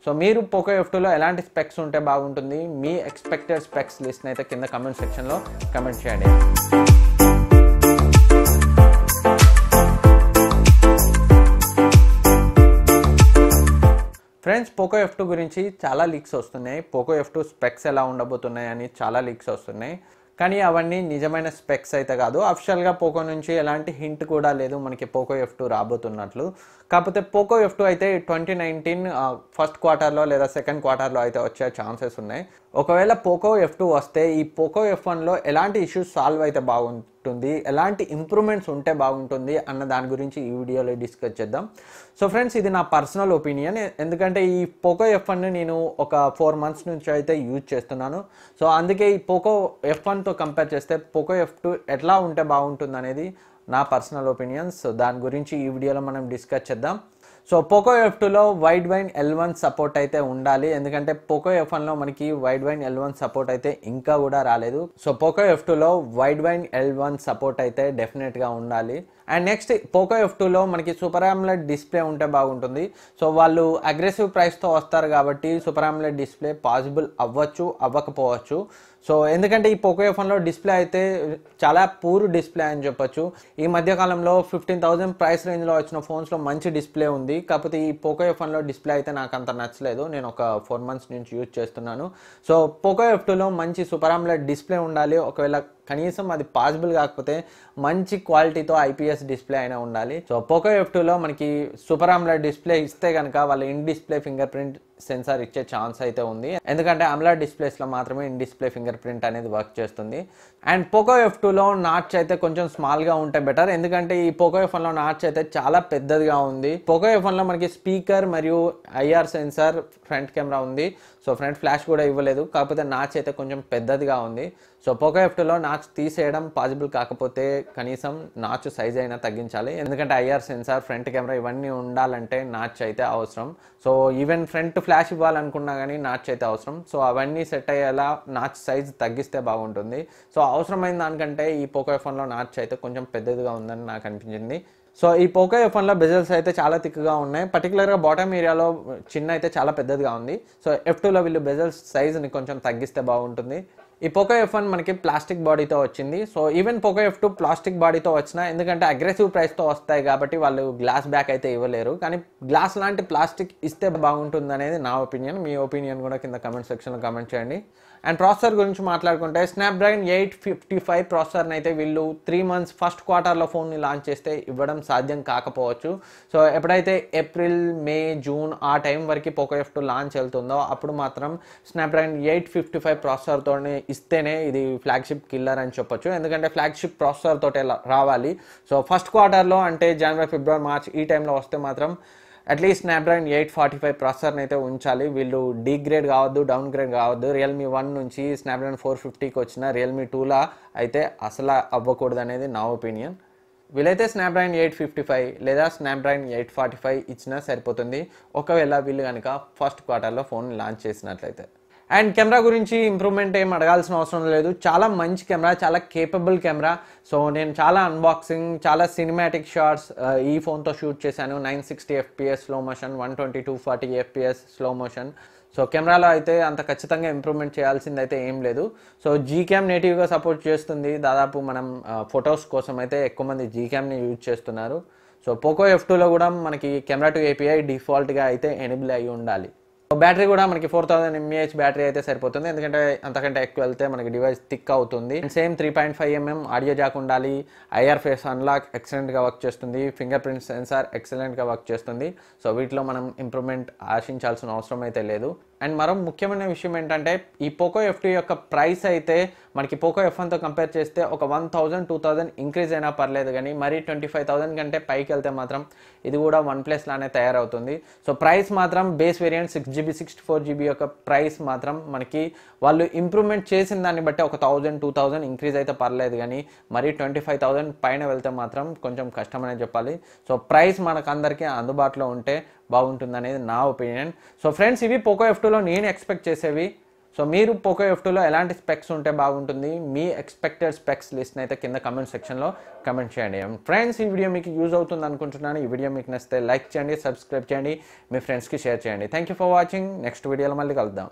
So మీరు Poco F2లో ఎలాంటి specs ఉంటే బాగుంటుంది, మీ ఎక్స్పెక్టెడ్ స్పెక్స్ లిస్ట్ని అయితే కింద కమెంట్ సెక్షన్లో కమెంట్ చేయండి. ఫ్రెండ్స్, పోకో F2 గురించి చాలా లీక్స్ వస్తున్నాయి. పోకో F2 స్పెక్స్ ఎలా ఉండబోతున్నాయి అని చాలా లీక్స్ వస్తున్నాయి. కానీ అవన్నీ నిజమైన స్పెక్స్ అయితే కాదు. అఫిషియల్గా పోకో నుంచి ఎలాంటి హింట్ కూడా లేదు మనకి పోకో F2 రాబోతున్నట్లు. కాకపోతే పోకో F2 అయితే 2019 ఫస్ట్ క్వార్టర్లో లేదా సెకండ్ క్వార్టర్లో అయితే వచ్చే ఛాన్సెస్ ఉన్నాయి. ఒకవేళ పోకో F2 వస్తే ఈ పోకో F1లో ఎలాంటి ఇష్యూస్ సాల్వ్ అయితే బాగుంటుంది, ఎలాంటి ఇంప్రూవ్మెంట్స్ ఉంటే బాగుంటుంది అన్న దాని గురించి ఈ వీడియోలో డిస్కస్ చేద్దాం. సో ఫ్రెండ్స్, ఇది నా పర్సనల్ ఒపీనియన్. ఎందుకంటే ఈ పోకో F1ని నేను ఒక 4 months నుంచి అయితే యూజ్ చేస్తున్నాను. సో అందుకే ఈ పోకో F1తో కంపేర్ చేస్తే పోకో F2 ఎట్లా ఉంటే బాగుంటుంది అనేది నా పర్సనల్ ఒపీనియన్స్. సో దాని గురించి ఈ వీడియోలో మనం డిస్కస్ చేద్దాం. సో పోకో F2లో వైడ్ వైన్ L1 సపోర్ట్ అయితే ఉండాలి. ఎందుకంటే పోకో F1లో మనకి వైడ్ వైన్ L1 సపోర్ట్ అయితే ఇంకా కూడా రాలేదు. సో పోకో F2లో వైడ్ వైన్ L1 సపోర్ట్ అయితే డెఫినెట్గా ఉండాలి. అండ్ నెక్స్ట్ పోకో F2లో మనకి సూపర్ AMOLED డిస్ప్లే ఉంటే బాగుంటుంది. సో వాళ్ళు అగ్రెసివ్ ప్రైస్తో వస్తారు కాబట్టి సూపర్ AMOLED డిస్ప్లే పాసిబుల్ అవ్వచ్చు, అవ్వకపోవచ్చు. సో ఎందుకంటే ఈ పోకో F1లో డిస్ప్లే అయితే చాలా పూర్ డిస్ప్లే అని చెప్పొచ్చు. ఈ మధ్యకాలంలో 15,000 ప్రైస్ రేంజ్లో వచ్చిన ఫోన్స్లో మంచి డిస్ప్లే ఉంది. కాకపోతే ఈ పోకో F1లో డిస్ప్లే అయితే నాకు అంత నచ్చలేదు. నేను ఒక 4 months నుంచి యూజ్ చేస్తున్నాను. సో పోకో F2లో మంచి సూపర్ AMOLED డిస్ప్లే ఉండాలి. ఒకవేళ కనీసం అది పాసిబుల్ కాకపోతే మంచి క్వాలిటీతో IPS డిస్ప్లే అయినా ఉండాలి. సో పోకో F2లో మనకి సూపర్ AMOLED డిస్ప్లే ఇస్తే కనుక వాళ్ళు in display finger print censor ఇచ్చే ఛాన్స్ అయితే ఉంది. ఎందుకంటే AMOLED డిస్ప్లేస్లో మాత్రమే ఇన్ డిస్ప్లే ఫింగర్ ప్రింట్ అనేది వర్క్ చేస్తుంది. అండ్ పోకో F2లో నాచ్ అయితే కొంచెం స్మాల్గా ఉంటే బెటర్. ఎందుకంటే ఈ పోకో F1లో నాచ్ అయితే చాలా పెద్దదిగా ఉంది. పోకో F1లో మనకి స్పీకర్ మరియు IR సెన్సార్, ఫ్రంట్ కెమెరా ఉంది. సో ఫ్రంట్ ఫ్లాష్ కూడా ఇవ్వలేదు. కాకపోతే నాచ్ అయితే కొంచెం పెద్దదిగా ఉంది. సో పోకో F2లో నాచ్ తీసేయడం పాసిబుల్ కాకపోతే కనీసం నాచ్ సైజ్ అయినా తగ్గించాలి. ఎందుకంటే IR సెన్సార్, ఫ్రంట్ కెమెరా ఇవన్నీ ఉండాలంటే నాచ్ అయితే అవసరం. సో ఈవెన్ ఫ్రంట్ ఫ్లాష్ ఇవ్వాలనుకున్నా కానీ నాచ్ అయితే అవసరం. సో అవన్నీ సెట్ అయ్యేలా నాచ్ సైజ్ తగ్గిస్తే బాగుంటుంది. సో అవసరమైన దానికంటే ఈ పోకో F1లో నాచ్ అయితే కొంచెం పెద్దదిగా ఉందని నాకు అనిపించింది. సో ఈ పోకో F1లో బెజల్స్ అయితే చాలా థిక్గా ఉన్నాయి. పర్టికులర్గా బాటమ్ ఏరియాలో చిన్న అయితే చాలా పెద్దదిగా ఉంది. సో F2లో వీళ్ళు బెజల్స్ సైజ్ని కొంచెం తగ్గిస్తే బాగుంటుంది. ఈ పోకో F1 మనకి ప్లాస్టిక్ బాడీతో వచ్చింది. So even Poco F2 plastic బాడీతో వచ్చినా, ఎందుకంటే అగ్రెసివ్ ప్రైస్తో వస్తాయి కాబట్టి వాళ్ళు గ్లాస్ బ్యాక్ అయితే ఇవ్వలేరు. కానీ గ్లాస్ లాంటి ప్లాస్టిక్ ఇస్తే బాగుంటుంది అనేది నా ఒపీనియన్. మీ ఒపీనియన్ కూడా కింద కమెంట్ సెక్షన్లో కమెంట్ చేయండి. అండ్ ప్రాసెసర్ గురించి మాట్లాడుకుంటే స్నాప్డ్రాగన్ 855 ప్రాసెసర్ని అయితే వీళ్ళు 3 months ఫస్ట్ క్వార్టర్లో ఫోన్ని లాంచ్ చేస్తే ఇవ్వడం సాధ్యం కాకపోవచ్చు. సో ఎప్పుడైతే ఏప్రిల్, మే, జూన్ ఆ టైం వరకు పోకో F2 లాంచ్ వెళ్తుందో అప్పుడు మాత్రం స్నాప్డ్రాగన్ 855 ప్రాసెసర్తోనే ఇస్తేనే ఇది ఫ్లాగ్షిప్ కిల్లర్ అని చెప్పొచ్చు. ఎందుకంటే ఫ్లాగ్షిప్ ప్రాసెసర్ తోటే రావాలి. సో ఫస్ట్ క్వార్టర్లో అంటే జనవరి, ఫిబ్రవరి, మార్చ్ ఈ టైంలో వస్తే మాత్రం అట్లీస్ట్ స్నాప్డ్రాగన్ 845 ప్రాసెసర్ని అయితే ఉంచాలి. వీళ్ళు డీగ్రేడ్ కావద్దు, డౌన్ గ్రేడ్ కావద్దు. రియల్మీ 1 నుంచి స్నాప్డ్రాగన్ 450కి వచ్చిన రియల్మీ 2లా అయితే అసలు అవ్వకూడదు అనేది నా ఒపీనియన్. వీళ్ళైతే స్నాప్డ్రాగన్ 855 లేదా స్నాప్డ్రాగన్ 845 ఇచ్చినా సరిపోతుంది, ఒకవేళ వీళ్ళు కనుక ఫస్ట్ క్వార్టర్లో ఫోన్ లాంచ్ చేసినట్లయితే. అండ్ కెమెరా గురించి ఇంప్రూవ్మెంట్ ఏం అడగాల్సిన అవసరం లేదు. చాలా మంచి కెమెరా, చాలా కేపబుల్ కెమెరా. సో నేను చాలా అన్బాక్సింగ్, చాలా సినిమాటిక్ షాట్స్ ఈ ఫోన్తో షూట్ చేశాను. 960 FPS slow motion, 120 240 FPS slow motion. So కెమెరాలో అయితే అంత ఖచ్చితంగా ఇంప్రూవ్మెంట్ చేయాల్సింది అయితే ఏం లేదు. సో Gcam నేటివ్గా సపోర్ట్ చేస్తుంది. దాదాపు మనం ఫొటోస్ కోసం అయితే ఎక్కువ మంది Gcamని యూజ్ చేస్తున్నారు. సో పోకో F2లో కూడా మనకి కెమెరా టు API డిఫాల్ట్గా అయితే ఎనేబుల్ అయ్యి ఉండాలి. బ్యాటరీ కూడా మనకి 4000 mAh బ్యాటరీ అయితే సరిపోతుంది. ఎందుకంటే అంతకంటే ఎక్కువ వెళ్తే మనకి డివైస్ థిక్ అవుతుంది. సేమ్ 3.5mm ఆడియో జాక్ ఉండాలి. IR ఫేస్ అన్లాక్ ఎక్సలెంట్గా వర్క్ చేస్తుంది. ఫింగర్ ప్రింట్ సెన్సార్ ఎక్సలెంట్గా వర్క్ చేస్తుంది. సో వీటిలో మనం ఇంప్రూవ్మెంట్ ఆశించాల్సిన అవసరం అయితే లేదు. అండ్ మరో ముఖ్యమైన విషయం ఏంటంటే ఈ పోకో F2 యొక్క ప్రైస్ అయితే మనకి పోకో F1తో కంపేర్ చేస్తే ఒక 1000-2000 ఇంక్రీజ్ అయినా పర్లేదు, కానీ మరీ 25,000 కంటే పైకి వెళ్తే మాత్రం ఇది కూడా OnePlus లానే తయారవుతుంది. సో ప్రైస్ మాత్రం బేస్ వేరియంట్ 6GB 64GB యొక్క ప్రైస్ మాత్రం మనకి వాళ్ళు ఇంప్రూవ్మెంట్ చేసిన దాన్ని బట్టి ఒక 1000-2000 ఇంక్రీజ్ అయితే పర్లేదు, కానీ మరీ 25,000 పైన వెళ్తే మాత్రం కొంచెం కష్టమనే చెప్పాలి. సో ప్రైస్ మనకు అందరికీ అందుబాటులో ఉంటే బాగుంటుంది అనేది నా ఒపీనియన్. సో ఫ్రెండ్స్, ఇవి పోకో F2లో నేను ఎక్స్పెక్ట్ చేసేవి. సో మీరు పోకో F2లో ఎలాంటి స్పెక్స్ ఉంటే బాగుంటుంది, మీ ఎక్స్పెక్టెడ్ స్పెక్స్ లిస్ట్ని అయితే కింద కమెంట్ సెక్షన్లో కమెంట్ చేయండి. ఫ్రెండ్స్, ఈ వీడియో మీకు యూజ్ అవుతుంది అనుకుంటున్నాను. ఈ వీడియో మీకు నచ్చితే లైక్ చేయండి, సబ్స్క్రైబ్ చేయండి, మీ ఫ్రెండ్స్కి షేర్ చేయండి. Thank you for watching. Next వీడియోలో మళ్ళీ కలుద్దాం.